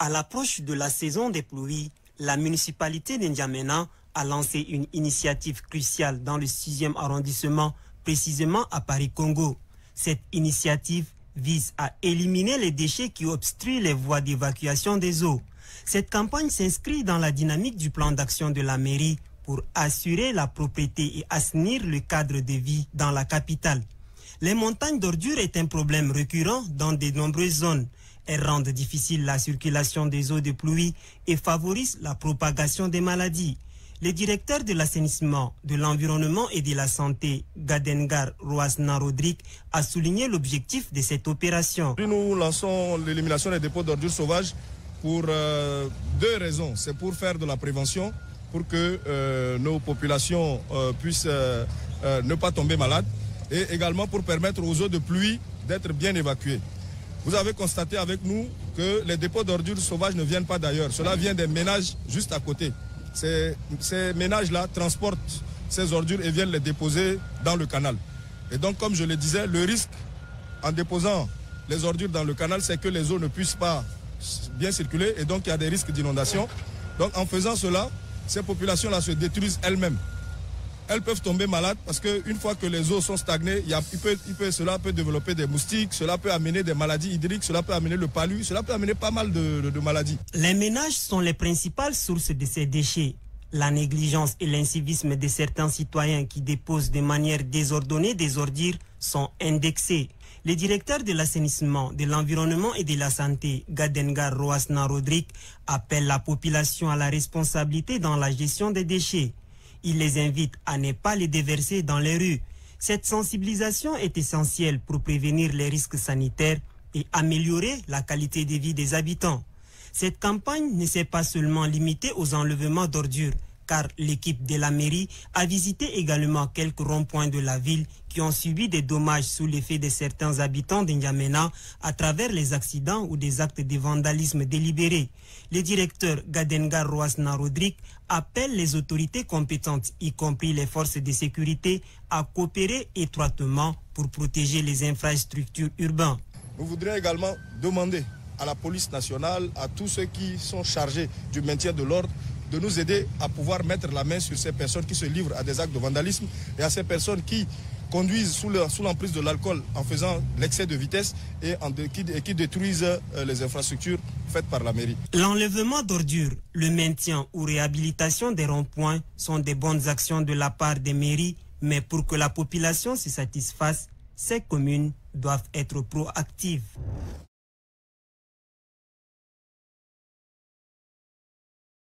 À l'approche de la saison des pluies, la municipalité d'Indiamena a lancé une initiative cruciale dans le 6e arrondissement, précisément à Paris-Congo. Cette initiative vise à éliminer les déchets qui obstruent les voies d'évacuation des eaux. Cette campagne s'inscrit dans la dynamique du plan d'action de la mairie pour assurer la propreté et assainir le cadre de vie dans la capitale. Les montagnes d'ordures est un problème récurrent dans de nombreuses zones. Elles rendent difficile la circulation des eaux de pluie et favorisent la propagation des maladies. Le directeur de l'assainissement, de l'environnement et de la santé, Gadengar Roasna Rodrigue, a souligné l'objectif de cette opération. Nous lançons l'élimination des dépôts d'ordures sauvages pour deux raisons. C'est pour faire de la prévention, pour que nos populations puissent ne pas tomber malades, et également pour permettre aux eaux de pluie d'être bien évacuées. Vous avez constaté avec nous que les dépôts d'ordures sauvages ne viennent pas d'ailleurs. Cela vient des ménages juste à côté. Ces ménages-là transportent ces ordures et viennent les déposer dans le canal. Et donc, comme je le disais, le risque en déposant les ordures dans le canal, c'est que les eaux ne puissent pas bien circuler et donc il y a des risques d'inondation. Donc, en faisant cela, ces populations-là se détruisent elles-mêmes. Elles peuvent tomber malades parce qu'une fois que les eaux sont stagnées, cela peut développer des moustiques, cela peut amener des maladies hydriques, cela peut amener le palu, cela peut amener pas mal de maladies. Les ménages sont les principales sources de ces déchets. La négligence et l'incivisme de certains citoyens qui déposent de manière désordonnée des ordures sont indexés. Le directeur de l'assainissement, de l'environnement et de la santé, Gadengar Roasna Rodrigue, appelle la population à la responsabilité dans la gestion des déchets. Il les invite à ne pas les déverser dans les rues. Cette sensibilisation est essentielle pour prévenir les risques sanitaires et améliorer la qualité de vie des habitants. Cette campagne ne s'est pas seulement limitée aux enlèvements d'ordures, car l'équipe de la mairie a visité également quelques ronds-points de la ville qui ont subi des dommages sous l'effet de certains habitants d'Indiamena à travers les accidents ou des actes de vandalisme délibérés. Le directeur Gadengar Roasna Rodrigue appelle les autorités compétentes, y compris les forces de sécurité, à coopérer étroitement pour protéger les infrastructures urbaines. Nous voudrions également demander à la police nationale, à tous ceux qui sont chargés du maintien de l'ordre, de nous aider à pouvoir mettre la main sur ces personnes qui se livrent à des actes de vandalisme et à ces personnes qui conduisent sous l'emprise de l'alcool en faisant l'excès de vitesse et qui détruisent les infrastructures faites par la mairie. L'enlèvement d'ordures, le maintien ou réhabilitation des ronds-points sont des bonnes actions de la part des mairies, mais pour que la population se satisfasse, ces communes doivent être proactives.